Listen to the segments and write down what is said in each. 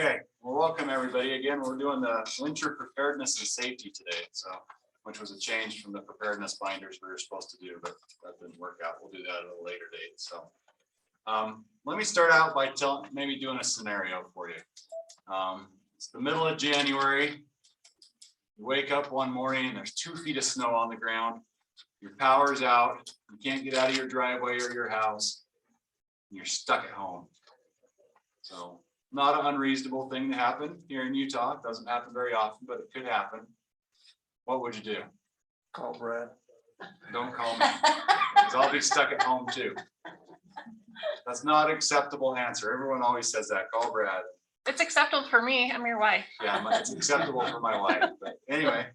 Okay, well, welcome everybody. Again, we're doing the winter preparedness and safety today, which was a change from the preparedness binders we were supposed to do, but that didn't work out. We'll do that at a later date. So let me start out by maybe doing a scenario for you. It's the middle of January. You wake up one morning and there's 2 feet of snow on the ground. Your power's out. You can't get out of your driveway or your house. And you're stuck at home. So not an unreasonable thing to happen here in Utah. It doesn't happen very often, but it could happen. What would you do? Call Brad. Don't call me, because I'll be stuck at home too. That's not an acceptable answer. Everyone always says that. Call Brad. It's acceptable for me. I'm your wife. Yeah, it's acceptable for my wife. But anyway,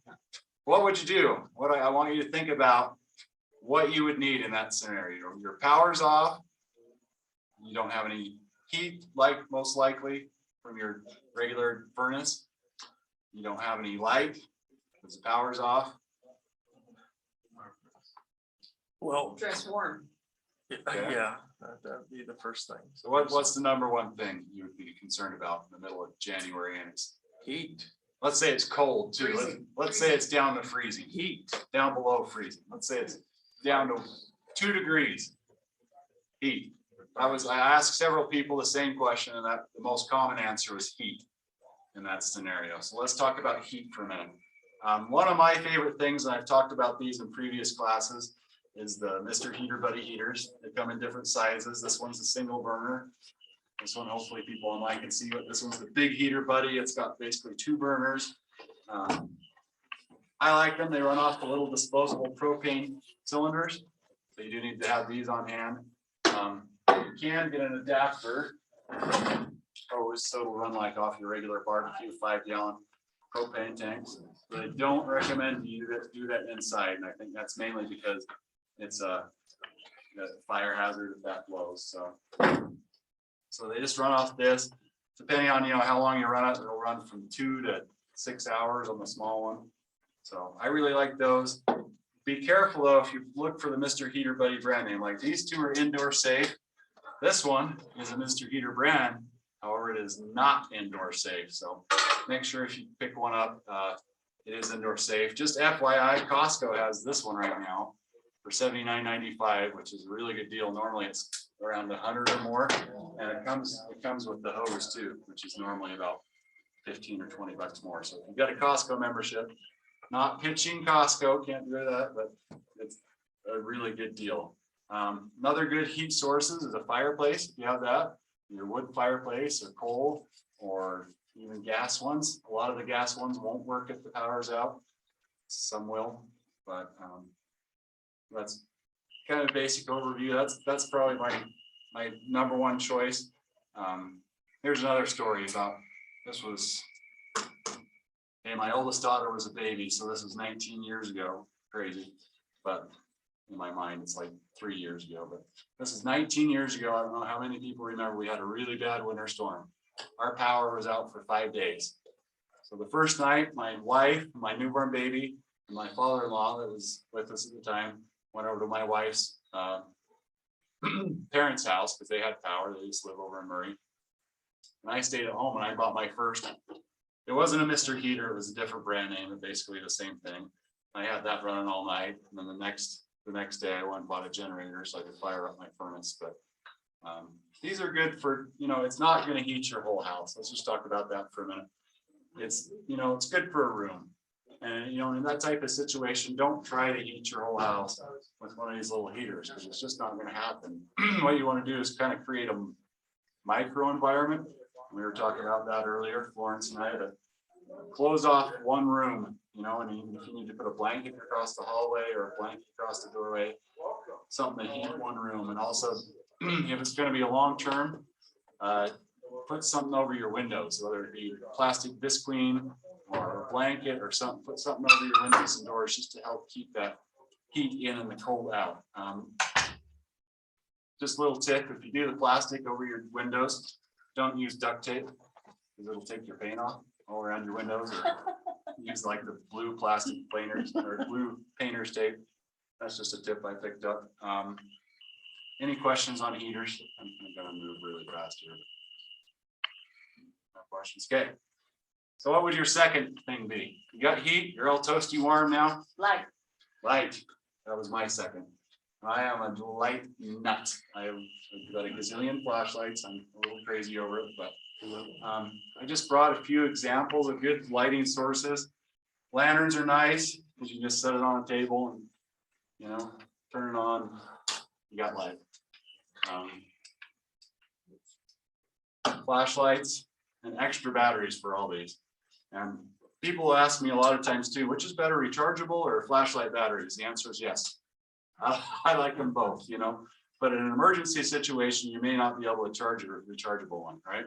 what would you do? I want you to think about what you would need in that scenario. Your power's off. You don't have any heat, like most likely from your regular furnace. You don't have any light because the power's off. Well, Dress warm. Okay. yeah, that'd be the first thing. So what's the number one thing you would be concerned about in the middle of January? And it's Heat. let's say it's cold too. Freezing. Let's say it's down to freezing, Heat. down below freezing. Let's say it's down to 2 degrees heat. I asked several people the same question, and the most common answer was heat in that scenario. So let's talk about heat for a minute. One of my favorite things, and I've talked about these in previous classes, is the Mr. Heater Buddy heaters. They come in different sizes. This one's a single burner. This one, hopefully people online can see what this one's the big Heater Buddy. It's got basically 2 burners. I like them. They run off the little disposable propane cylinders. So you do need to have these on hand. You can get an adapter, so it'll run like off your regular barbecue 5-gallon propane tanks. But I don't recommend you do that inside, and I think that's mainly because it's a fire hazard if that blows. So they just run off this. Depending on how long you run it, it'll run from 2 to 6 hours on the small one. So I really like those. Be careful though if you look for the Mr. Heater Buddy brand name. Like these 2 are indoor safe. This one is a Mr. Heater brand, however, it is not indoor safe. So make sure if you pick one up, it is indoor safe. Just FYI, Costco has this one right now for $79.95, which is a really good deal. Normally it's around 100 or more, and it comes with the hose too, which is normally about 15 or 20 bucks more. So if you've got a Costco membership, not pitching Costco, can't do that, but it's a really good deal. Another good heat sources is a fireplace. If you have that, your wood fireplace or coal or even gas ones. A lot of the gas ones won't work if the power's out. Some will, but that's kind of a basic overview. That's probably my number one choice. Here's another story about this was. Hey, my oldest daughter was a baby, so this was 19 years ago. Crazy, but in my mind, it's like 3 years ago. But this is 19 years ago. I don't know how many people remember. We had a really bad winter storm. Our power was out for 5 days. So the first night, my wife, my newborn baby, and my father-in-law that was with us at the time went over to my wife's parents' house because they had power. They used to live over in Murray. And I stayed at home and I bought my first. It wasn't a Mr. Heater, it was a different brand name, but basically the same thing. I had that running all night, and then the next day I went and bought a generator so I could fire up my furnace. But these are good for, it's not going to heat your whole house. Let's just talk about that for a minute. It's good for a room. And in that type of situation, don't try to heat your whole house with one of these little heaters, because it's just not going to happen. What you want to do is kind of create a micro environment. We were talking about that earlier, Florence and I, to close off one room, and even if you need to put a blanket across the hallway or a blanket across the doorway, something to heat one room. And also, if it's going to be a long term, put something over your windows, whether it be plastic visqueen or a blanket or something, put something over your windows and doors just to help keep that heat in and the cold out. Just a little tip, if you do the plastic over your windows, don't use duct tape because it'll take your paint off all around your windows, or use like the blue plastic painters or blue painter's tape. That's just a tip I picked up. Any questions on heaters? I'm gonna move really fast here. No questions, okay. So what would your second thing be? You got heat, you're all toasty warm now? Light. Light, that was my second. I am a light nut. I've got a gazillion flashlights. I'm a little crazy over it, but I just brought a few examples of good lighting sources. Lanterns are nice because you just set it on a table and, you know, turn it on, you got light. Flashlights and extra batteries for all these. And people ask me a lot of times too, which is better, rechargeable or flashlight batteries? The answer is yes. I like them both, you know, but in an emergency situation, you may not be able to charge a rechargeable one, right?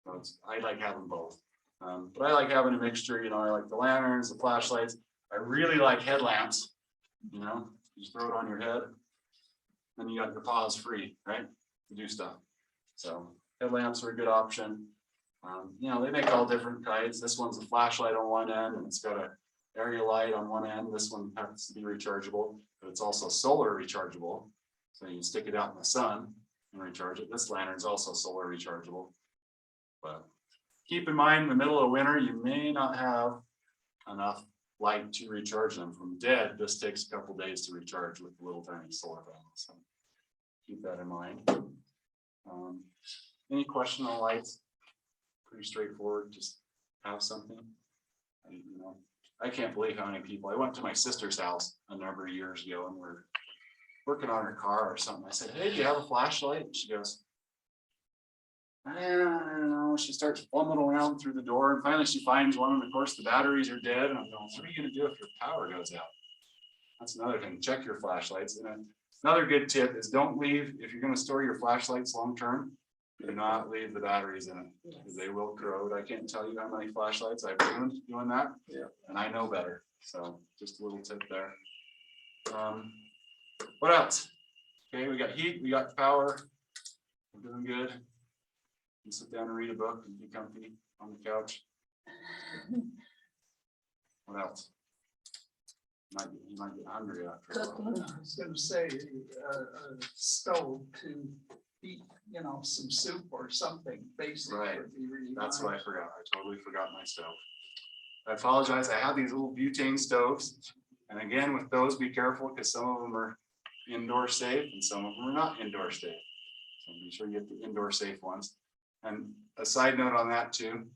So I like having both. But I like having a mixture, you know, I like the lanterns, the flashlights. I really like headlamps, you know, you just throw it on your head. Then you got your paws free, right? To do stuff. So headlamps are a good option. You know, they make all different kinds. This one's a flashlight on one end and it's got a area light on one end. This one happens to be rechargeable, but it's also solar rechargeable. So you can stick it out in the sun and recharge it. This lantern's also solar rechargeable. But keep in mind, in the middle of winter, you may not have enough light to recharge them. From dead, this takes a couple days to recharge with little tiny solar panels. So keep that in mind. Any question on lights? Pretty straightforward, just have something. You know, I can't believe how many people, I went to my sister's house a number of years ago and we're working on her car or something. I said, hey, do you have a flashlight? And she goes, I don't know. She starts fumbling around through the door and finally she finds one and of course the batteries are dead. And I'm going, what are you gonna do if your power goes out? That's another thing, check your flashlights. And another good tip is don't leave, if you're gonna store your flashlights long-term, do not leave the batteries in it because they will corrode. I can't tell you how many flashlights I've ruined doing that. Yeah. And I know better. So just a little tip there. What else? Okay, we got heat, we got power. We're doing good. You can sit down and read a book and be comfy on the couch. What else? You might get hungry after a while. I was gonna say, a stove to eat, you know, some soup or something basic Right. would be really That's nice. what I forgot. I totally forgot my stove. I apologize. I have these little butane stoves. And again, with those, be careful because some of them are indoor safe and some of them are not indoor safe. So be sure you get the indoor safe ones. And a side note on that too,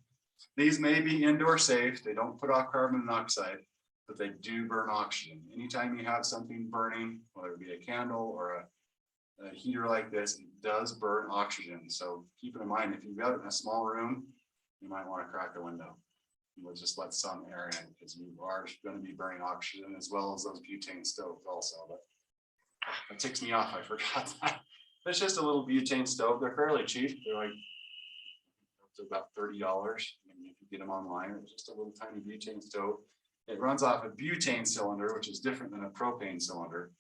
these may be indoor safe. They don't put off carbon monoxide, but they do burn oxygen. Anytime you have something burning, whether it be a candle or a heater like this, it does burn oxygen. So keep it in mind, if you've got it in a small room, you might want to crack a window. We'll just let some air in because you are going to be burning oxygen as well as those butane stoves also. But that ticks me off. I forgot that. It's just a little butane stove. They're fairly cheap. They're like up to about $30. And you can get them online. It's just a little tiny butane stove. It runs off a butane cylinder, which is different than a propane cylinder.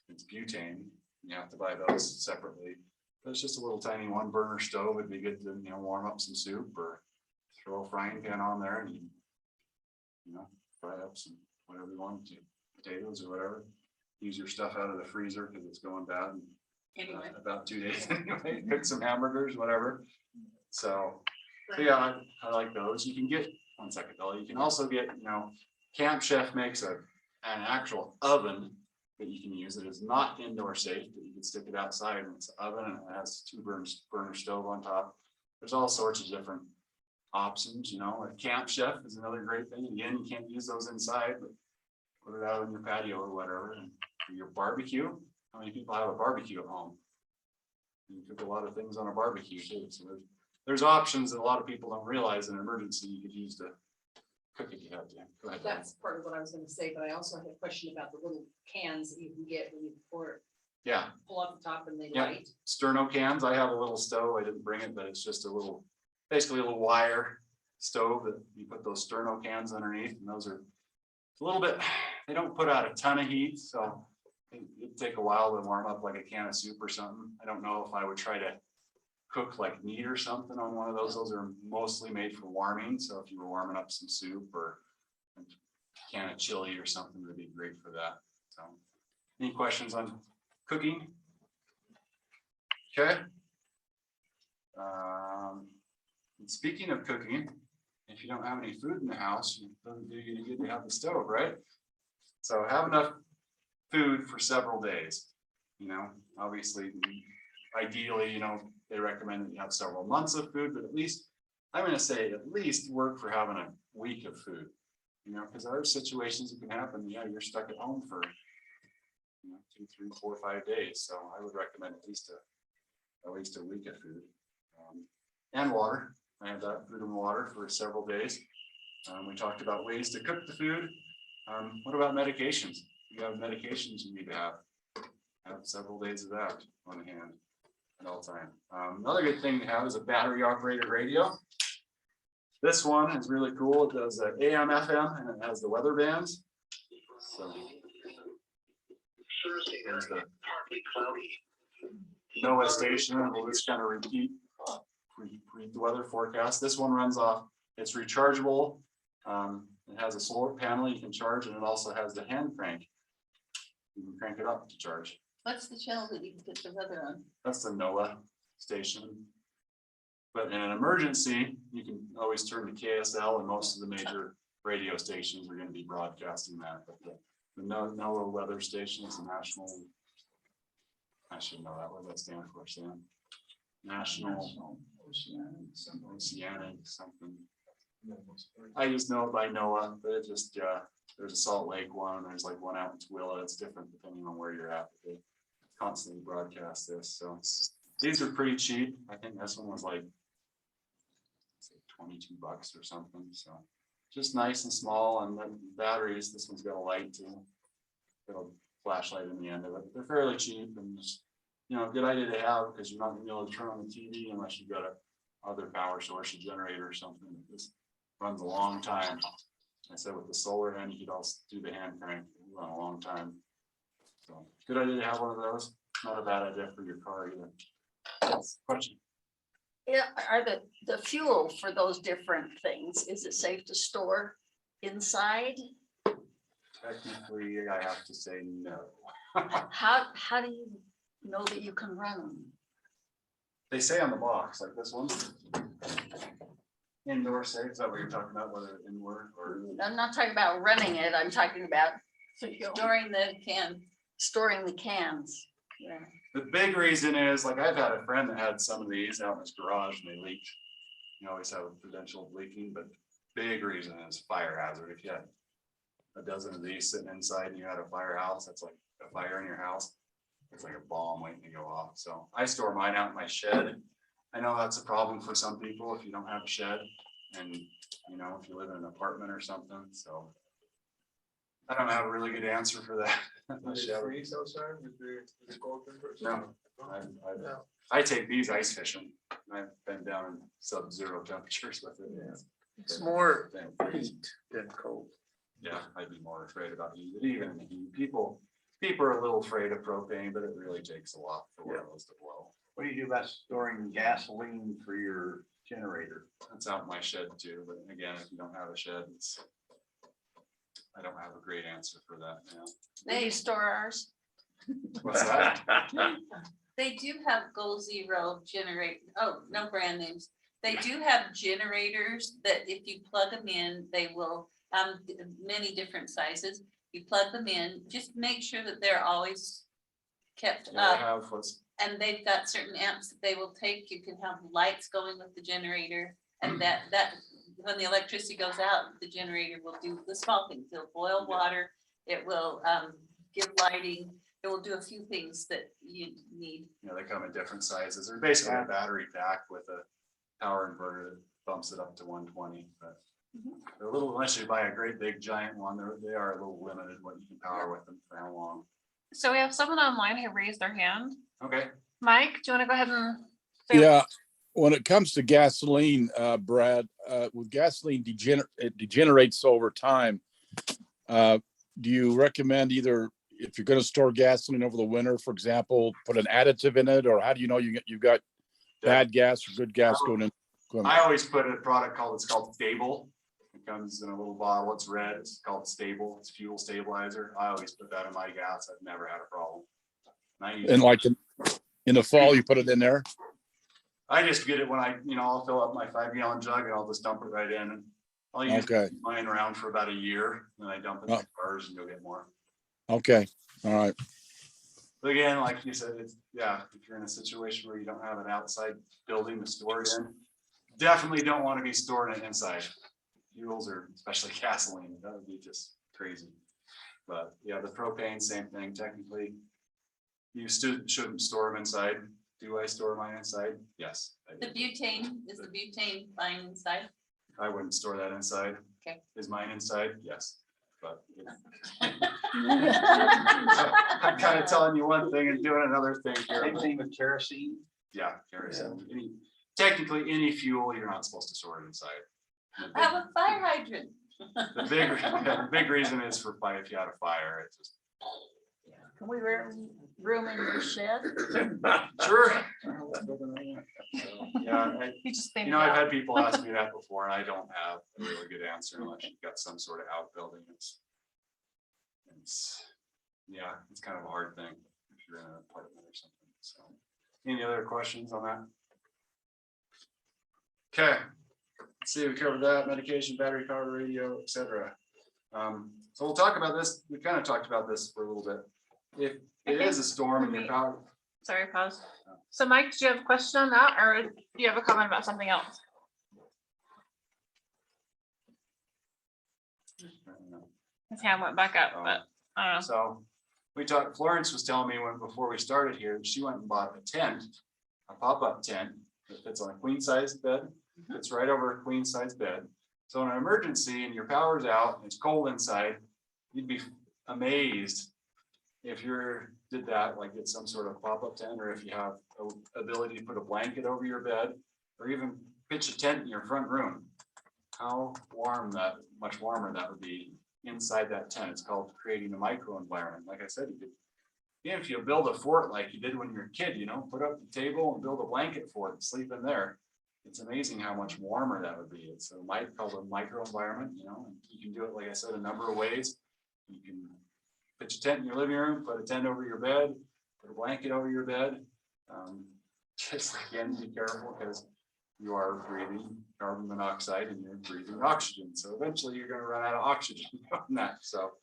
It's butane. You have to buy those separately. But it's just a little tiny one burner stove. It'd be good to, you know, warm up some soup or throw a frying pan on there and you know, fry up some whatever you want to, potatoes or whatever. Use your stuff out of the freezer because it's going bad in about 2 days anyway. Cook some hamburgers, whatever. So yeah, I like those. You can get, one second though, you can also get, you know, Camp Chef makes an actual oven that you can use. It is not indoor safe, but you can stick it outside and it's an oven and it has 2 burner stove on top. There's all sorts of different options, you know. A Camp Chef is another great thing. Again, you can't use those inside, but put it out on your patio or whatever. And for your barbecue, how many people have a barbecue at home? You cook a lot of things on a barbecue too. So there's options that a lot of people don't realize in an emergency you could use to cook if you have to. Go ahead. That's part of what I was gonna say, but I also had a question about the little cans that you can get when you pour, Yeah, pull out the top and they Yeah. light. sterno cans. I have a little stove. I didn't bring it, but it's just a little, basically a little wire stove that you put those sterno cans underneath, and those are a little bit, they don't put out a ton of heat, so it'd take a while to warm up like a can of soup or something. I don't know if I would try to cook like meat or something on one of those. Those are mostly made for warming. So if you were warming up some soup or a can of chili or something, would be great for that. So any questions on cooking? Okay. speaking of cooking, if you don't have any food in the house, it doesn't do you any good to have the stove, right? So have enough food for several days. You know, obviously, ideally, you know, they recommend that you have several months of food, but at least, I'm gonna say at least work for having a week of food. You know, because there are situations that can happen, yeah, you're stuck at home for, you know, 2, 3, 4, 5 days, so I would recommend at least a week of food. And water, I had that food and water for several days. We talked about ways to cook the food. What about medications? You have medications you need to have several days of that on hand at all time. Another good thing to have is a battery operated radio. This one is really cool. It does AM, FM, and it has the weather bands. So there's the NOAA station, and we'll just kind of repeat the weather forecast. This one runs off, it's rechargeable. It has a solar panel you can charge, and it also has the hand crank. You can crank it up to charge. What's the channel that you can get the weather on? That's the NOAA station. But in an emergency, you can always turn to KSL, and most of the major radio stations are going to be broadcasting that. But the NOAA weather station is a national. I should know that. What does that stand for, Sam? National Oceanic something. I just know it by NOAA, but it just there's a Salt Lake one. There's like one out in Tooele. It's different depending on where you're at. But they constantly broadcast this, so these are pretty cheap. I think this one was like $22 or something. So just nice and small, and the batteries. This one's got a light too. Got a flashlight in the end of it. They're fairly cheap and just, you know, a good idea to have because you're not gonna be able to turn on the TV unless you've got a other power source, a generator or something. This runs a long time. I said with the solar end, you could also do the hand crank, run a long time. So good idea to have one of those. Not a bad idea for your car either. Question. Yeah, are the fuel for those different things, is it safe to store inside? Technically, I have to say no. How do you know that you can run them? They say on the box, like this one. Indoor safe, is that what you're talking about, whether indoor or? I'm not talking about running it, I'm talking about Storing the can. storing the cans. Yeah. The big reason is, like, I've had a friend that had some of these out in his garage and they leaked. You always have a potential of leaking, but big reason is fire hazard. If you had a dozen of these sitting inside and you had a firehouse, that's like a fire in your house. It's like a bomb waiting to go off. So I store mine out in my shed. I know that's a problem for some people if you don't have a shed and, you know, if you live in an apartment or something. So I don't have a really good answer for that. Freeze outside with the cold temperature? No, I take these ice fishing. I've been down in sub-zero temperatures with it. Yeah. It's more Than freeze. heat than cold. Yeah, I'd be more afraid about heat, but even in the heat, people are a little afraid of propane, but it really takes a lot for one of those to blow. What do you do about storing gasoline for your generator? That's out in my shed too, but again, if you don't have a shed, I don't have a great answer for that now. Do you store ours? What's that? They do have Goal Zero generate, oh, no brand names. They do have generators that if you plug them in, they will, many different sizes. You plug them in, just make sure that they're always kept Yeah, I up. have what's, And they've got certain amps that they will take. You can have lights going with the generator. And that when the electricity goes out, the generator will do the small things. It'll boil water. It will give lighting. It will do a few things that you need. you know, they come in different sizes. They're basically a battery pack with a power inverter that bumps it up to 120, but they're a little, unless you buy a great big giant one, they are a little limited what you can power with them for how long. So we have someone online who raised their hand. Okay. Mike, do you want to go ahead and? say- Yeah, when it comes to gasoline, Brad, with gasoline it degenerates over time. Do you recommend either, if you're going to store gasoline over the winter, for example, put an additive in it, or how do you know you've got bad gas or good gas going in? I always put a product it's called Stable. It comes in a little bottle. It's red. It's called Stable. It's fuel stabilizer. I always put that in my gas. I've never had a problem. And like in the fall, you put it in there? I just get it when I'll fill up my 5-gallon jug and I'll just dump it right in. And I'll use Okay. mine around for about a year, then I dump it in Oh. the cars and go get more. Okay, all right. But again, like you said, if you're in a situation where you don't have an outside building to store it in, definitely don't want to be storing it inside. Fuels or especially gasoline, that would be just crazy. But yeah, the propane, same thing. Technically, you shouldn't store them inside. Do I store mine inside? Yes. I The do. butane, is the butane fine inside? I wouldn't store that inside. Okay. Is mine inside? Yes. But I'm kind of telling you one thing and doing another thing here. Same thing with kerosene. Yeah, kerosene. Technically, any fuel, you're not supposed to store it inside. I have a fire hydrant. The big reason is for fire. If you had a fire, it's just Can we room in your shed? sure. Yeah, You just cleaned it I've out. had people ask me that before, and I don't have a really good answer unless you've got some sort of outbuilding. It's kind of a hard thing if you're in an apartment or something. So, any other questions on that? Okay, let's see, we covered that, medication, battery powered radio, etc. So we'll talk about this. We kind of talked about this for a little bit. If it is a storm and your power, Sorry, pause. So Mike, do you have a question on that, or do you have a comment about something else? His hand went back up, but I don't know. So we talked, Florence was telling me before we started here, she went and bought a tent, a pop-up tent that fits on a queen size bed. It's right over a queen size bed. So in an emergency and your power's out and it's cold inside, you'd be amazed if did that, like get some sort of pop-up tent, or if you have a ability to put a blanket over your bed, or even pitch a tent in your front room. How much warmer that would be inside that tent. It's called creating a micro environment. Like I said, if you build a fort like you did when you were a kid, put up the table and build a blanket for it and sleep in there. It's amazing how much warmer that would be. It's called a micro environment, and you can do it, like I said, a number of ways. You can pitch a tent in your living room, put a tent over your bed, put a blanket over your bed. Just again, be careful because you are breathing carbon monoxide and you're breathing oxygen. So eventually you're going to run out of oxygen from that. So,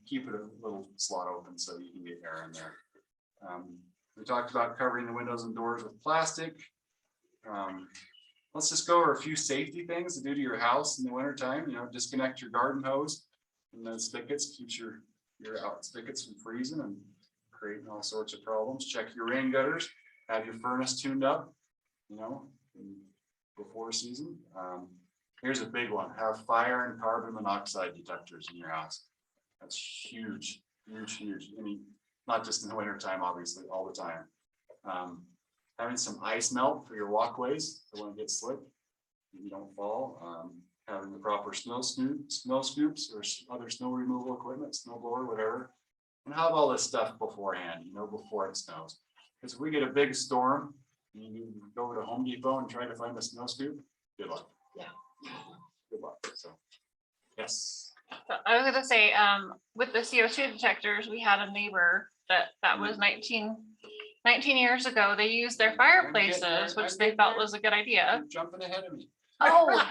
keep it a little slot open so you can get air in there. We talked about covering the windows and doors with plastic. Let's just go over a few safety things to do to your house in the wintertime. Disconnect your garden hose and then spigots, keeps your spigots from freezing and creating all sorts of problems. Check your rain gutters, have your furnace tuned up, before season. Here's a big one, have fire and carbon monoxide detectors in your house. That's huge, huge, huge. Not just in the winter time, obviously, all the time. Having some ice melt for your walkways, so when it gets slick, you don't fall. Having the proper snow scoops or other snow removal equipment, snow blower, whatever. And have all this stuff beforehand, before it snows. Because if we get a big storm, and you go over to Home Depot and try to find a snow scoop, good luck. Yeah. Good luck, so, yes. So I was gonna say, with the CO2 detectors, we had a neighbor that was 19 years ago. They used their fireplaces, which they felt was a good idea. You're jumping ahead of me. Oh, well, of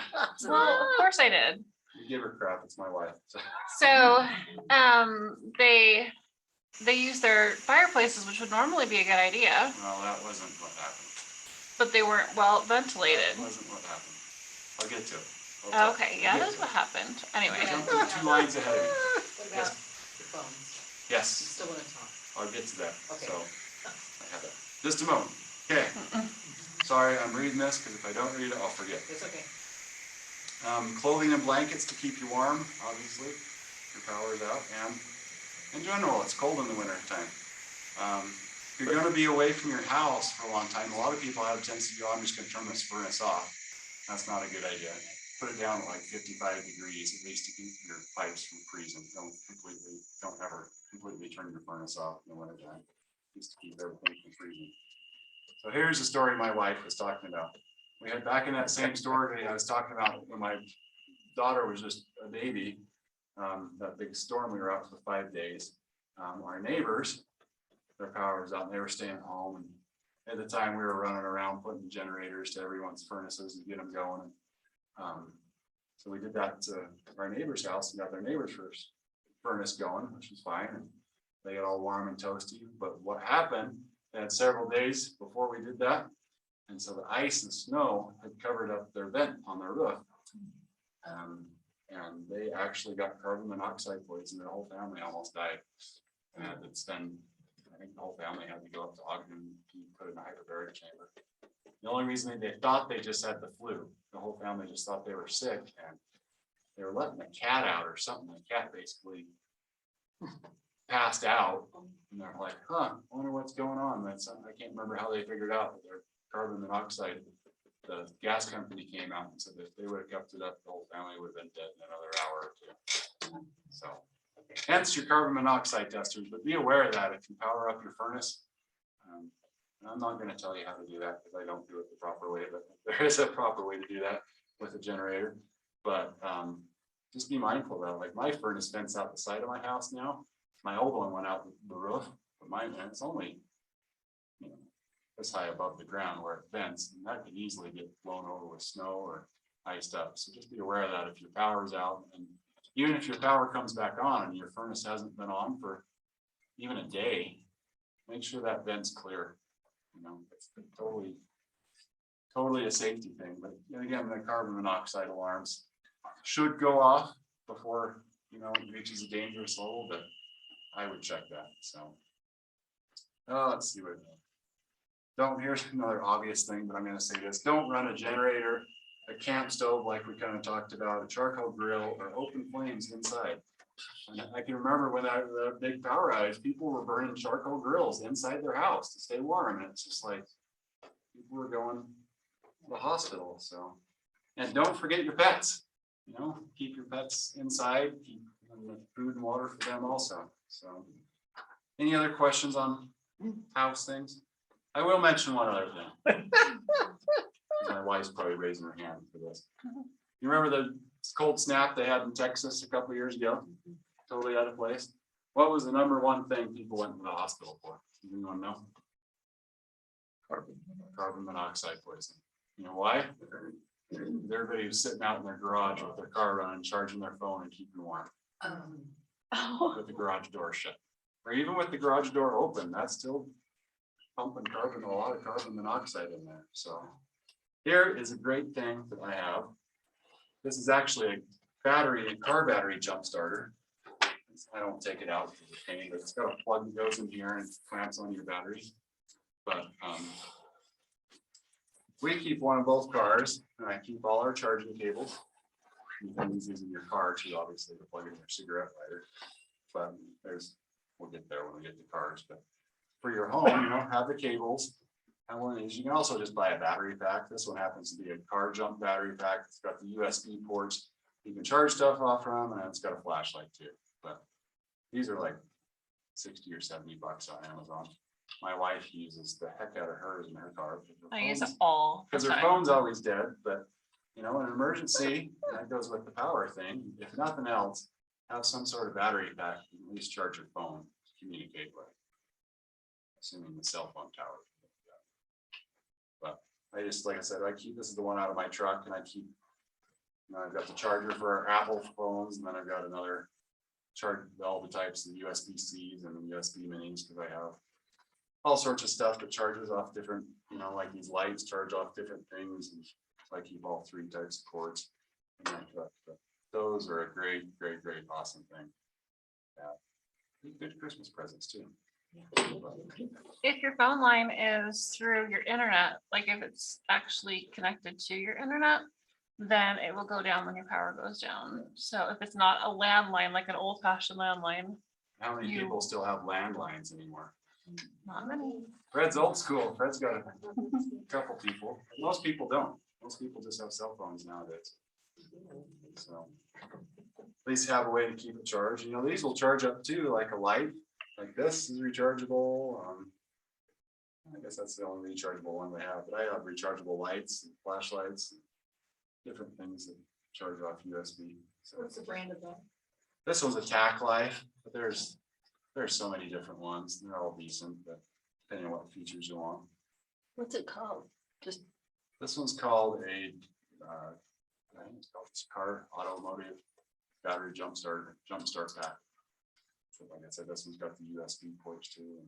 course I did. You give her crap, it's my wife. So. So, they use their fireplaces, which would normally be a good idea, Well, that wasn't what happened. but they weren't well ventilated. That wasn't what happened. I'll get to it. Okay, yeah, that's what happened. Anyway, You jumped 2 lines ahead of me. What about Yes. the phones? Yes, You still want to talk? I'll get to that. Okay. So I have that. Just a moment. Okay. Sorry, I'm reading this because if I don't read it, I'll forget. It's okay. Clothing and blankets to keep you warm, obviously. Your power's out, and in general, it's cold in the winter time. If you're going to be away from your house for a long time, a lot of people have a tendency to go, I'm just going to turn this furnace off. That's not a good idea. Put it down at like 55 degrees, at least to keep your pipes from freezing. Don't ever completely turn your furnace off in the winter time, just to keep everything from freezing. So here's the story my wife was talking about. We had back in that same story I was talking about when my daughter was just a baby, that big storm we were out for 5 days. Our neighbors, their power was out and they were staying home, and at the time we were running around putting generators to everyone's furnaces and get them going. So we did that to our neighbor's house and got their neighbor's first furnace going, which was fine. And they got all warm and toasty. But what happened, they had several days before we did that. And so the ice and snow had covered up their vent on their roof. And they actually got carbon monoxide poisoning. Their whole family almost died. And it's been, I think the whole family had to go up to Ogden and be put in a hyperbaric chamber. The only reason they thought they just had the flu, the whole family just thought they were sick, and they were letting the cat out or something. The cat basically passed out, and they're like, "Huh, I wonder what's going on." That's, I can't remember how they figured out that their carbon monoxide. The gas company came out and said that if they would have kept it up, the whole family would have been dead in another hour or two. So, hence your carbon monoxide testers. But be aware of that if you power up your furnace. And I'm not going to tell you how to do that because I don't do it the proper way, but there is a proper way to do that with a generator. But just be mindful of that. Like my furnace vents out the side of my house now. My old one went out the roof, but mine, it's only, you know, this high above the ground where it vents, and that can easily get blown over with snow or iced up. So just be aware of that if your power's out, and even if your power comes back on and your furnace hasn't been on for even a day, make sure that vent's clear. You know, it's totally a safety thing. But again, the carbon monoxide alarms should go off before, you know, it reaches a dangerous level, but I would check that. So let's see what. Here's another obvious thing, but I'm going to say this: don't run a generator, a camp stove like we kind of talked about, a charcoal grill, or open flames inside. And I can remember when the big power outage, people were burning charcoal grills inside their house to stay warm, and it's just like people were going to the hospital. So, and don't forget your pets. You know, keep your pets inside, keep food and water for them also. So, any other questions on house things? I will mention one other thing. My wife's probably raising her hand for this. You remember the cold snap they had in Texas a couple of years ago? Totally out of place. What was the number one thing people went to the hospital for? Does anyone know? Carbon monoxide poisoning. You know why? Everybody was sitting out in their garage with their car running, charging their phone and keeping warm. With the garage door shut. Or even with the garage door open, that's still pumping a lot of carbon monoxide in there. So here is a great thing that I have. This is actually a car battery jump starter. I don't take it out for the pain, but it's got a plug that goes in here and clamps on your battery. But we keep one in both cars, and I keep all our charging cables. You can use these in your car too, obviously, to plug in your cigarette lighter. But we'll get there when we get to cars. But for your home, you know, have the cables. And one of these, you can also just buy a battery pack. This one happens to be a car jump battery pack. It's got the USB ports. You can charge stuff off from, and it's got a flashlight too. But these are like 60 or 70 bucks on Amazon. My wife uses the heck out of hers in her car. I use it all the Because her time. phone's always dead, but you know, in an emergency, that goes with the power thing. If nothing else, have some sort of battery pack, at least charge your phone to communicate with. Assuming the cell phone tower. But I just, like I said, this is the one out of my truck, and I keep, you know, I've got the charger for our Apple phones, and then I've got another charge, all the types of USB-Cs and USB minis, because I have all sorts of stuff that charges off different, you know, like these lights charge off different things, and I keep all three types of cords in my truck. But those are a great, awesome thing. Yeah, good Christmas presents too. If your phone line is through your internet, like if it's actually connected to your internet, then it will go down when your power goes down. So if it's not a landline, like an old fashioned landline, How many people still have landlines anymore? not many. Fred's old school. Fred's got a couple people. Most people don't. Most people just have cell phones nowadays. So at least have a way to keep it charged. You know, these will charge up too, like a light. Like this is rechargeable. I guess that's the only rechargeable one we have, but I have rechargeable lights and flashlights, and different things that charge off USB. So What's the brand of that? this one's a Tac Life, but there's so many different ones. They're all decent, but depending on what features you want. What's it called? Just, This one's called a, I think it's called car automotive battery jumpstart pack. So like I said, this one's got the USB ports too.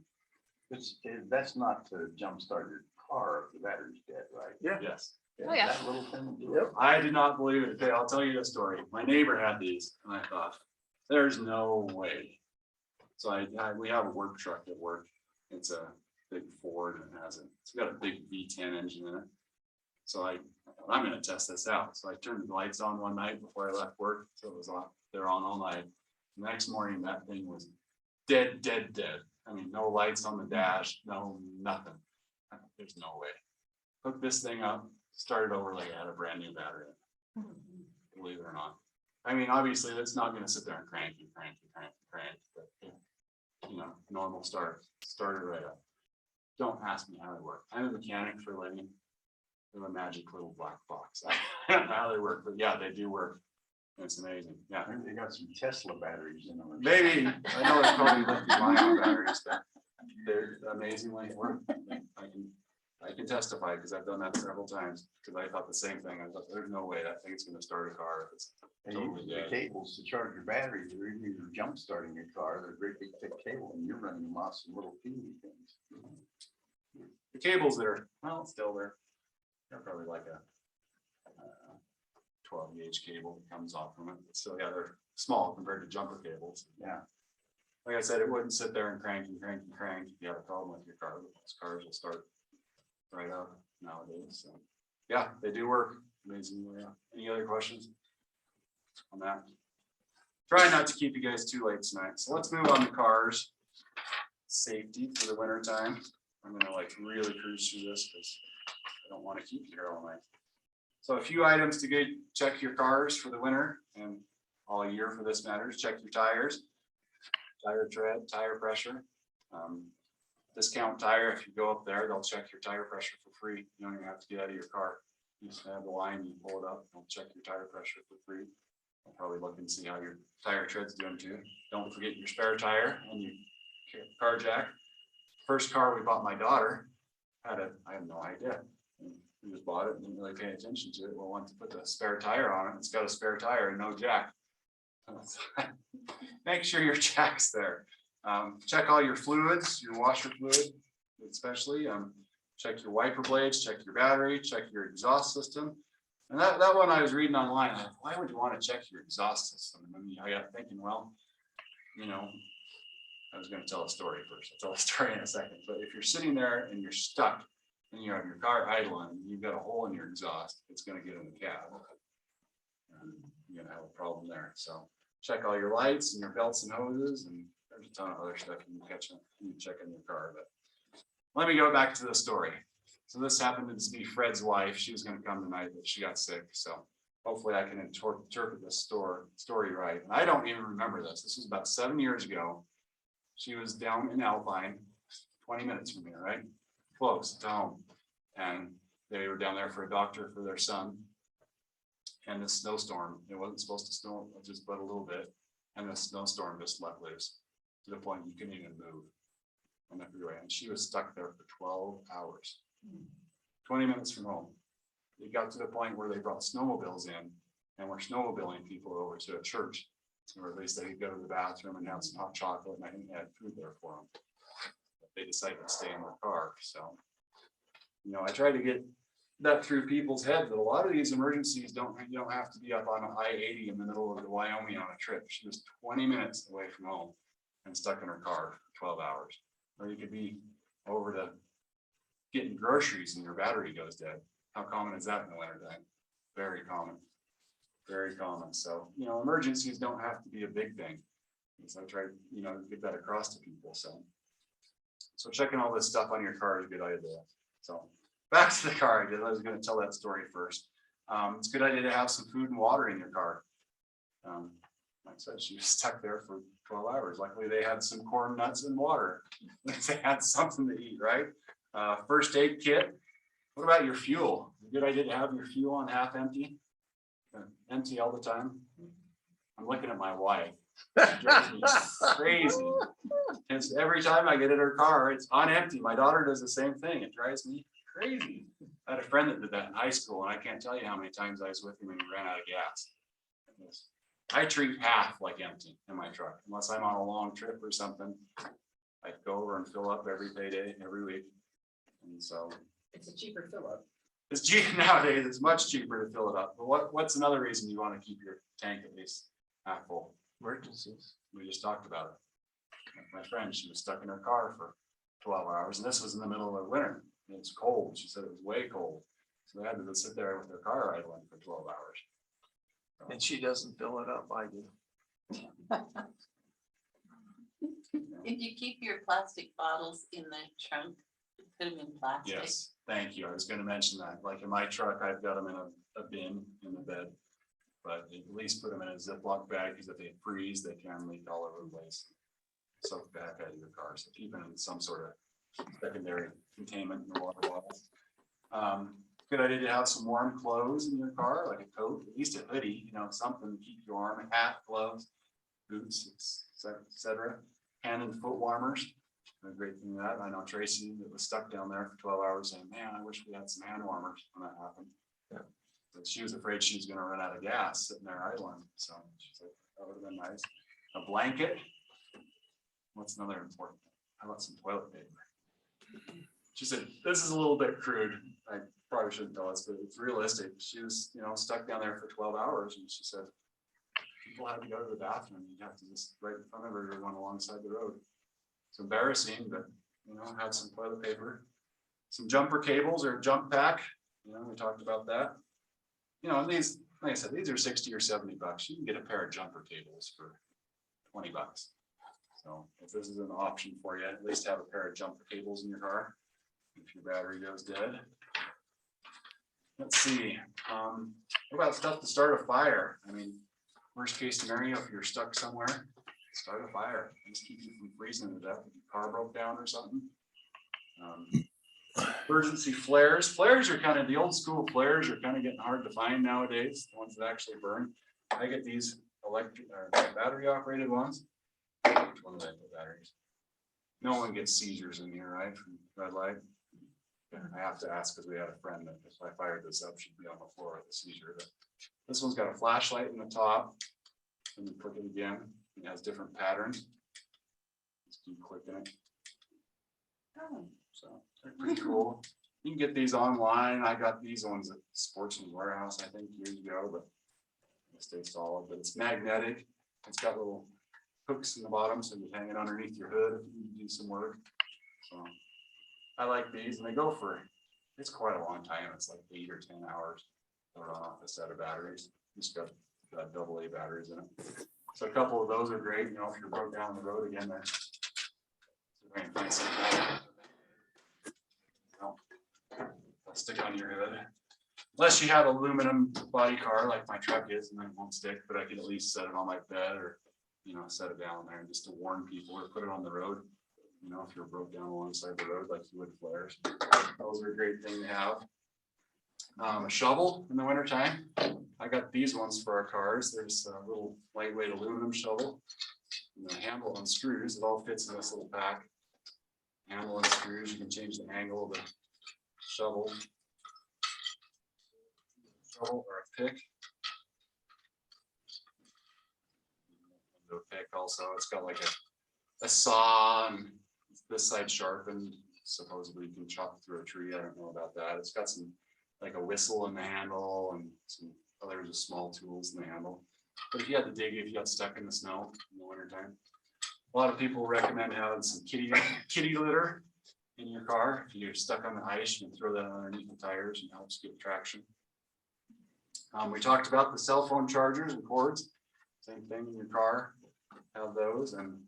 That's not to jumpstart your car if the battery's dead, right? Yes. Oh, yeah. That little thing. will do it. I did not believe it. Okay, I'll tell you a story. My neighbor had these and I thought, there's no way. So we have a work truck at work. It's a big Ford and it's got a big V10 engine in it. So I'm gonna test this out. So I turned the lights on one night before I left work. So it was on, they're on all night. The next morning, that thing was dead. I mean, no lights on the dash, no, nothing. There's no way. Hooked this thing up, started over like I had a brand new battery. Believe it or not. I mean, obviously, that's not gonna sit there and crank, but you know, normal started right up. Don't ask me how they work. I'm a mechanic for a living. They're a magic little black box. I don't know how they work, but yeah, they do work. It's amazing. Yeah. I think they got some Tesla batteries in them. or Maybe, I know they're probably lithium-ion batteries, but they're amazingly work. I can testify because I've done that several times, because I thought the same thing. I thought, there's no way that thing's gonna start a car if it's And totally the dead. cables to charge your batteries, or even you're jump starting your car, they're a great big thick cable, and you're running them off some little teeny things. The cables that are, well, still they're probably like a 12 gauge cable that comes off from it. So yeah, they're small compared to jumper cables. Yeah. Like I said, it wouldn't sit there and crank. If you have a problem with your car, but those cars will start right up nowadays. So yeah, they do work amazingly. Yeah. Any other questions on that? Try not to keep you guys too late tonight. So let's move on to cars. Safety for the winter time. I'm gonna like really cruise through this because I don't want to keep you here all night. So a few items to check your cars for the winter and all year for this matters. Check your tires, tire tread, tire pressure. Discount tire, if you go up there, they'll check your tire pressure for free. You don't even have to get out of your car. You just have the line, you pull it up, they'll check your tire pressure for free. I'll probably look and see how your tire tread's doing too. Don't forget your spare tire and your car jack. First car we bought my daughter I have no idea. We just bought it and didn't really pay attention to it. Well, once you put the spare tire on it, it's got a spare tire and no jack. Make sure your jack's there. Check all your fluids, your washer fluid, especially. Check your wiper blades, check your battery, check your exhaust system. And that one I was reading online, like, why would you want to check your exhaust system? And then I got thinking, well, you know, I was going to tell a story first. I'll tell a story in a second. But if you're sitting there and you're stuck and you have your car idling, and you've got a hole in your exhaust, it's going to get in the cab. And you're going to have a problem there. So check all your lights and your belts and hoses, and there's a ton of other stuff you can check in your car. But let me go back to the story. So this happened to be Fred's wife. She was going to come tonight, but she got sick. So hopefully I can interpret this story right. And I don't even remember this. This was about 7 years ago. She was down in Alpine, 20 minutes from here, right? Close to home. And they were down there for a doctor for their son. And the snowstorm, it wasn't supposed to snow, just but a little bit. And the snowstorm just let loose to the point you couldn't even move on the freeway. And she was stuck there for 12 hours, 20 minutes from home. It got to the point where they brought snowmobiles in and were snowmobiling people over to a church, or at least they could go to the bathroom and have some hot chocolate, and I think they had food there for them. But they decided to stay in their car. So, you know, I try to get that through people's heads that a lot of these emergencies you don't have to be up on an I-80 in the middle of the Wyoming on a trip. She was 20 minutes away from home and stuck in her car for 12 hours. Or you could be over to getting groceries and your battery goes dead. How common is that in the wintertime? Very common. Very common. So, you know, emergencies don't have to be a big thing. So I try, you know, to get that across to people. So checking all this stuff on your car is a good idea. So back to the car idea. I was going to tell that story first. It's a good idea to have some food and water in your car. Like I said, she was stuck there for 12 hours. Luckily, they had some corn nuts and water. They had something to eat, right? First aid kit. What about your fuel? A good idea to have your fuel on half empty. Empty all the time. I'm looking at my wife. It drives me crazy. And every time I get in her car, it's on empty. My daughter does the same thing. It drives me crazy. I had a friend that did that in high school, and I can't tell you how many times I was with him when he ran out of gas. I treat half like empty in my truck, unless I'm on a long trip or something. I go over and fill up every payday, every week. And so It's a cheaper fill up. it's cheap nowadays, it's much cheaper to fill it up. But what's another reason you want to keep your tank at least half full? Emergencies. We just talked about it. My friend, she was stuck in her car for 12 hours, and this was in the middle of the winter. And it's cold. She said it was way cold. So they had to just sit there with their car idling for 12 hours. And she doesn't fill it up, I do. If you keep your plastic bottles in the trunk, put them in plastic. Yes, thank you. I was gonna mention that. Like in my truck, I've got them in a bin in the bed. But at least put them in a Ziploc bag, because if they freeze, they can leak all over the place. Soak back out of your car. So keep it in some sort of secondary containment in the water bottles. Good idea to have some warm clothes in your car, like a coat, at least a hoodie, you know, something to keep you warm, a hat, gloves, boots, etc. Hand and foot warmers. A great thing that I know Tracy that was stuck down there for 12 hours saying, man, I wish we had some hand warmers when that happened. Yeah. But she was afraid she was gonna run out of gas sitting there idling. So she's like, that would have been nice. A blanket. What's another important thing? How about some toilet paper? She said, this is a little bit crude. I probably shouldn't tell us, but it's realistic. She was, you know, stuck down there for 12 hours and she said, people had to go to the bathroom. You have to just right in front of her or one alongside the road. It's embarrassing, but you know, had some toilet paper, some jumper cables or jump pack. You know, we talked about that. You know, and these, like I said, these are 60 or 70 bucks. You can get a pair of jumper cables for 20 bucks. So if this is an option for you, at least have a pair of jumper cables in your car if your battery goes dead. Let's see. What about stuff to start a fire? I mean, worst case scenario, if you're stuck somewhere, start a fire. Just keep you from freezing to death if your car broke down or something. Emergency flares. Flares are kind of, the old school flares are kind of getting hard to find nowadays, the ones that actually burn. I get these electric or battery operated ones. Which one of them batteries? No one gets seizures in here, right? From red light. I have to ask because we had a friend that if I fired this up, she'd be on the floor with a seizure. But this one's got a flashlight in the top. And you click it again. It has different patterns. Just keep clicking it. So they're pretty cool. You can get these online. I got these ones at Sportsman's Warehouse, I think, years ago, but they stay solid. But it's magnetic. It's got little hooks in the bottom, so you hang it underneath your hood if you need to do some work. So I like these, and they go for, it's quite a long time. It's like 8 or 10 hours to run off a set of batteries. It's got AA batteries in it. So a couple of those are great. You know, if you're broke down the road again, they're very nice. Stick on your hood. Unless you have aluminum body car like my truck is, and then it won't stick, but I can at least set it on my bed or, you know, set it down there just to warn people or put it on the road. You know, if you're broke down alongside the road like you would flares. Those are a great thing to have. A shovel in the wintertime. I got these ones for our cars. There's a little lightweight aluminum shovel. And the handle unscrews. It all fits in this little pack. Handle unscrews. You can change the angle of the shovel. Shovel or a pick. The pick also. It's got like a saw, and this side sharpened. Supposedly you can chop through a tree. I don't know about that. It's got some like a whistle in the handle and some other small tools in the handle. But if you had to dig, if you got stuck in the snow in the wintertime, a lot of people recommend having some kitty litter in your car. If you're stuck on the ice, you can throw that underneath the tires and helps get traction. We talked about the cell phone chargers and cords. Same thing in your car. Have those. And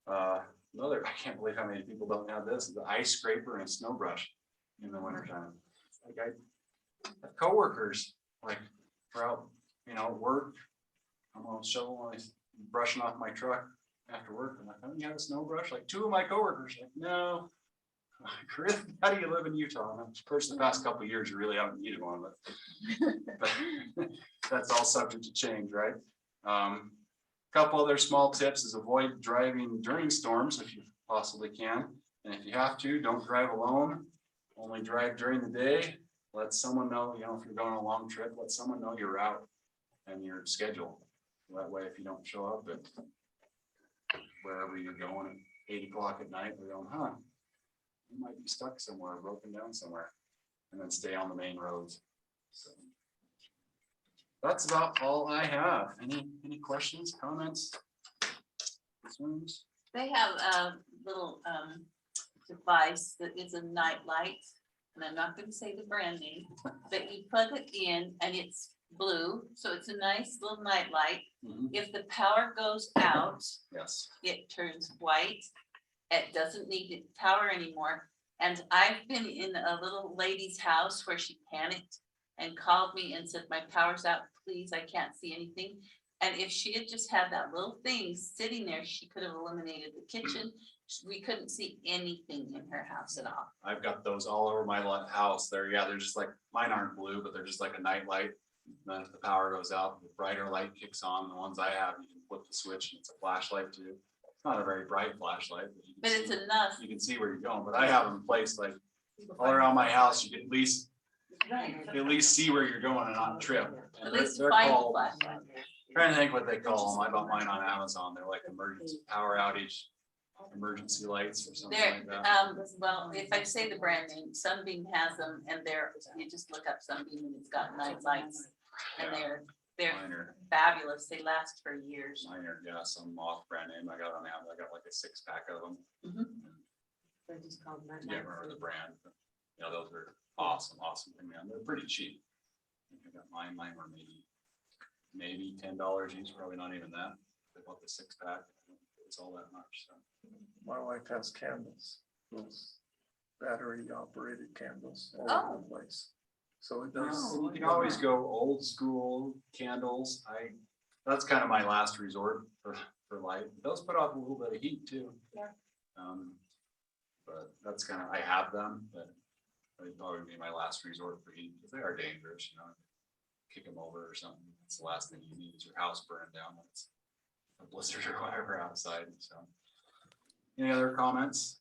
another, I can't believe how many people don't have this, is the ice scraper and a snow brush in the wintertime. Like I have coworkers, like throughout, you know, work. I'm on shoveling, brushing off my truck after work. I'm like, don't you have a snow brush? Like 2 of my coworkers, like, no. Chris, how do you live in Utah? And of course, the past couple of years, you really haven't needed one, but that's all subject to change, right? Couple other small tips is avoid driving during storms if you possibly can. And if you have to, don't drive alone. only drive during the day. Let someone know, you know, if you're going on a long trip, let someone know your route and your schedule. That way, if you don't show up at wherever you're going at 8 o'clock at night, we're going, huh? You might be stuck somewhere, broken down somewhere, and then stay on the main roads. So that's about all I have. Any questions, comments? Concerns? They have a little device that is a night light, and I'm not gonna say the brand name, but you plug it in and it's blue, so it's a nice little night light. Mhm. If the power goes out, Yes. it turns white. It doesn't need the power anymore. And I've been in a little lady's house where she panicked and called me and said, my power's out, please, I can't see anything. And if she had just had that little thing sitting there, she could have eliminated the kitchen. We couldn't see anything in her house at all. I've got those all over my house. They're just like, mine aren't blue, but they're just like a night light. And then if the power goes out, the brighter light kicks on. The ones I have, you can flip the switch and it's a flashlight too. It's not a very bright flashlight, but you can But it's see, enough. you can see where you're going. But I have them placed like all around my house. You can at least see where you're going and not trip. And At least they're find the called, flashlight. trying to think what they call them. I bought mine on Amazon. They're like emergency power outage, emergency lights or something There, like that. well, if I say the brand name, Sunbeam has them, and you just look up Sunbeam and it's got night lights. And they're Mine are, fabulous. They last for years. yeah, some off brand name. I got on Amazon. I got like a 6-pack of them. Mhm. They're just called night I can't lights. remember the brand. But, you know, those are awesome thing, man. They're pretty cheap. I think I got mine were maybe $10 each, probably not even that. They bought the 6-pack. It's all that much, so. My wife has candles, those battery operated candles all Oh. over the place. So it does. You can always go old school candles. That's kind of my last resort for light. Those put off a little bit of heat too. Yeah. But that's kind of, I have them, but they'd probably be my last resort for heat because they are dangerous, you know. Kick them over or something. It's the last thing you need is your house burned down when it's a blizzard or whatever outside. So, any other comments?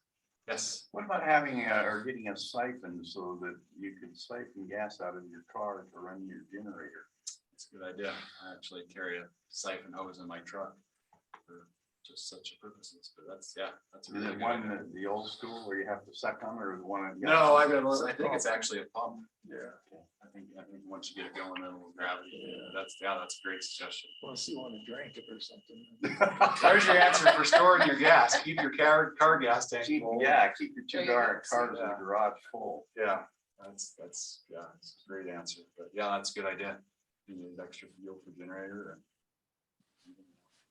Yes. What about having or getting a siphon so that you could siphon gas out of your car to run your generator? It's a good idea. I actually carry a siphon hose in my truck for just such purposes, but that's a Is really it good one idea. that the old school where you have to suck on, or the one? No, I think it's actually a pump. Yeah, I think once you get it going, then we'll grab it. That's a great suggestion. unless you want to drink it or something. There's your answer for storing your gas. Keep your car gas tank full. Keep your $2 cars in the garage full. Yeah, that's it's a great answer. But yeah, that's a good idea. You need extra fuel for generator and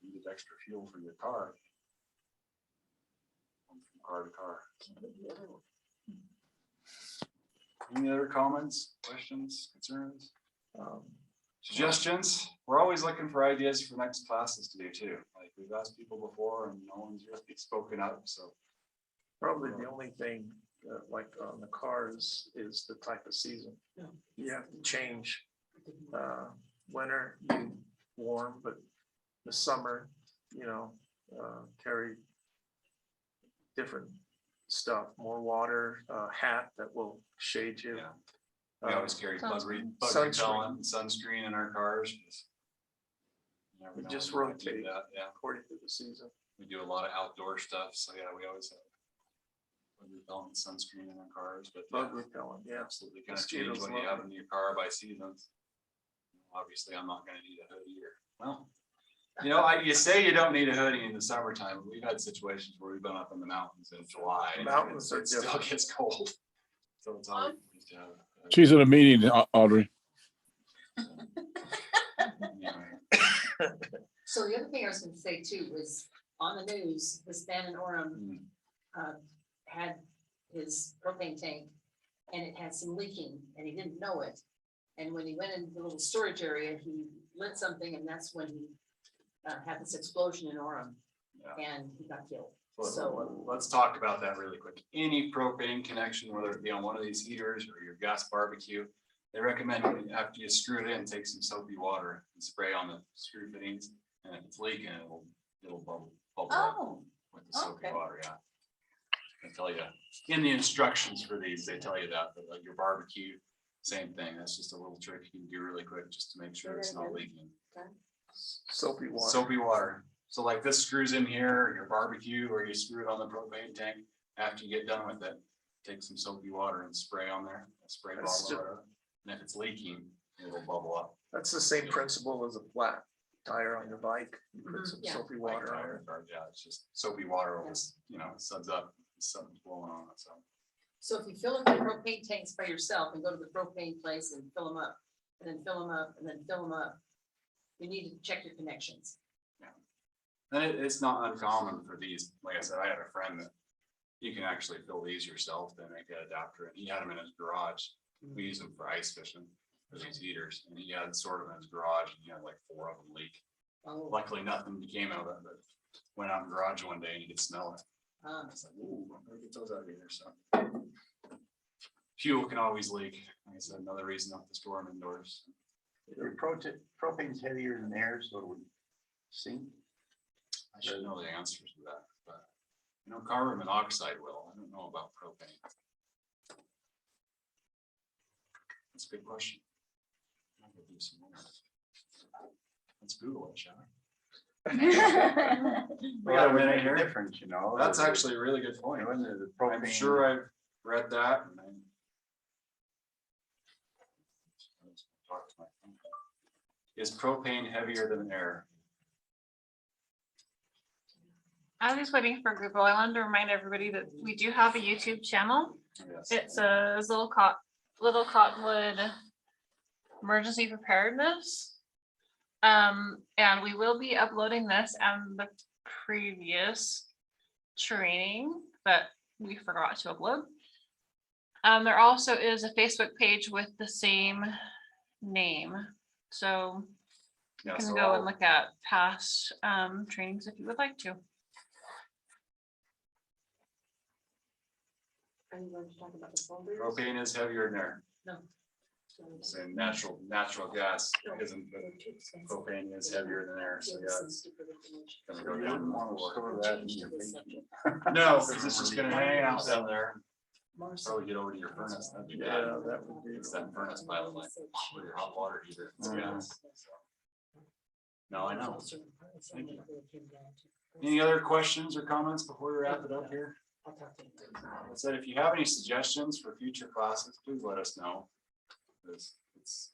you need extra fuel for your car. From car to car. Any other comments, questions, concerns, suggestions? We're always looking for ideas for next classes to do too. Like we've asked people before and no one's really spoken up, so. Probably the only thing, like on the cars, is the type of season. You have to change. Winter, you warm, but the summer, carry different stuff, more water, hat that will shade you. Yeah. We always carry bug Sunscreen. repellent, sunscreen in our cars. You never We know just when we might need rotate. that. Yeah, According to the season. we do a lot of outdoor stuff, so yeah, we always have bug repellent, sunscreen in our cars, but Bug yeah, repellent, yeah. absolutely kind of change Mosquitoes what you love have in your car by seasons. Obviously, I'm not gonna need a hoodie well, you say you don't need a hoodie in the summertime, but we've had situations where we've been up in the mountains in July. and Mountains are it still different. gets cold. So it's always nice to have a hoodie. She's in a meeting, Audrey. Anyway. So the other thing I was gonna say too was on the news, this man in Orem had his propane tank and it had some leaking and he didn't know it. And when he went into the little storage area, he lit something and that's when he had this explosion in Orem Yeah. and he got killed. Let's talk about that really quick. Any propane connection, whether it be on one of these heaters or your gas barbecue, they recommend after you screw it in, take some soapy water and spray on the screw fittings. And if it's leaking, it'll bubble up Oh, with the soapy okay. water, yeah. They tell you in the instructions for these, they tell you that, but like your barbecue, same thing. That's just a little trick you can do really quick just to make sure it's not leaking. Soapy water. Soapy water. So like this screws in here, your barbecue, or you screw it on the propane tank. After you get done with it, take some soapy water and spray on there, a spray That's bottle. or whatever. And if it's leaking, it'll bubble up. That's the same principle as a flat tire on your bike. You put some Yeah. soapy Like water on tire, it. or, yeah, it's just soapy water, will just, suds up, something's blowing on it, so. So if you fill up the propane tanks by yourself and go to the propane place and fill them up, and then fill them up, and then fill them up, you need to check your connections. And it's not uncommon for these, like I said, I had a friend that you can actually fill these yourself, then make an adapter, and he had them in his garage. We use them for ice fishing, for these heaters, and he had sort of in his garage, and he had like 4 of them leak. Oh, Luckily, nothing came out of it, but went out in the garage one day and you could smell it. I um, was like, ooh, I'm gonna get those out of here, so. Fuel can always leak, like I said, another reason not to store them indoors. Your propane's heavier than air, so it would sink. I should know the answers to that, but carbon monoxide will, I don't know about propane. That's a good question. I'm gonna do some more. Let's Google it, shall we? We got a gotta minute make here. a difference, That's actually a really good point. When the I'm propane. sure I've read that. And talk to my friend. Is propane heavier than air? I was waiting for Google. I wanted to remind everybody that we do have a YouTube channel. Yes. It says Little Cottonwood Emergency Preparedness. And we will be uploading this and the previous training that we forgot to upload. There also is a Facebook page with the same name. So you Yeah, can so go and look at past trainings if you would like to. are you going to talk about the folders? propane is heavier than air. No. Saying natural gas isn't, but propane is heavier than air, so yeah, it's gonna go You down. wouldn't want to store that in your basement. No, because it's just gonna hang out down there. Probably get over to your furnace, that'd be bad. Yeah, that would be. It's that furnace pilot like with your hot water heater. It's Mhm. gas. No, I know. Thank you. Any other questions or comments before we wrap it up here? I said, if you have any suggestions for future classes, please let us know. It's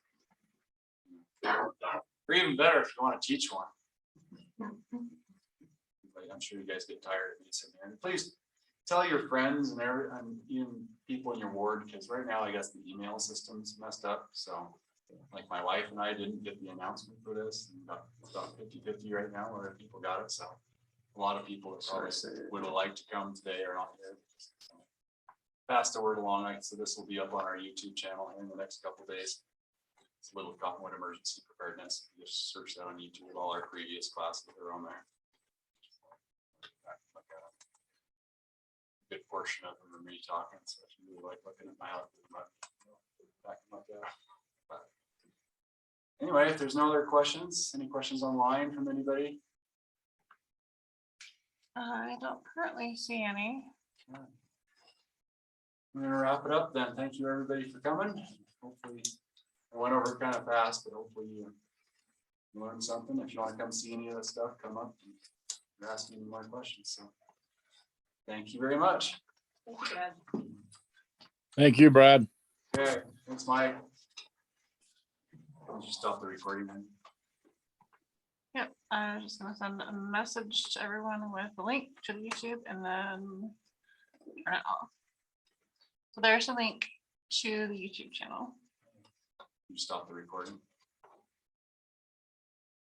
or even better if you want to teach one. Like, I'm sure you guys get tired of me sitting there. And please tell your friends and even people in your ward, because right now I guess the email system's messed up. So like my wife and I didn't get the announcement for this. And it's about 50-50 right now where people got it. So a lot of people that probably would have liked to come today are not here. So pass the word along. So this will be up on our YouTube channel in the next couple of days. It's Little Cottonwood Emergency Preparedness. You just search that on YouTube. All our previous classes are on there. Good portion of them are me talking, so if you really like looking at my outfit, back like that. But anyway, if there's no other questions, any questions online from anybody? I don't currently see any. I'm gonna wrap it up then. Thank you, everybody, for coming. Hopefully, I went over kind of fast, but hopefully you learned something. If you want to come see any of the stuff, come up and ask me more questions. So thank you very much. Thank you, Brad. Thank you, Brad. Okay, thanks, Mike. I'll just stop the recording then. Yep, I was just gonna send a message to everyone with the link to the YouTube and then turn it off. So there's a link to the YouTube channel. You stop the recording.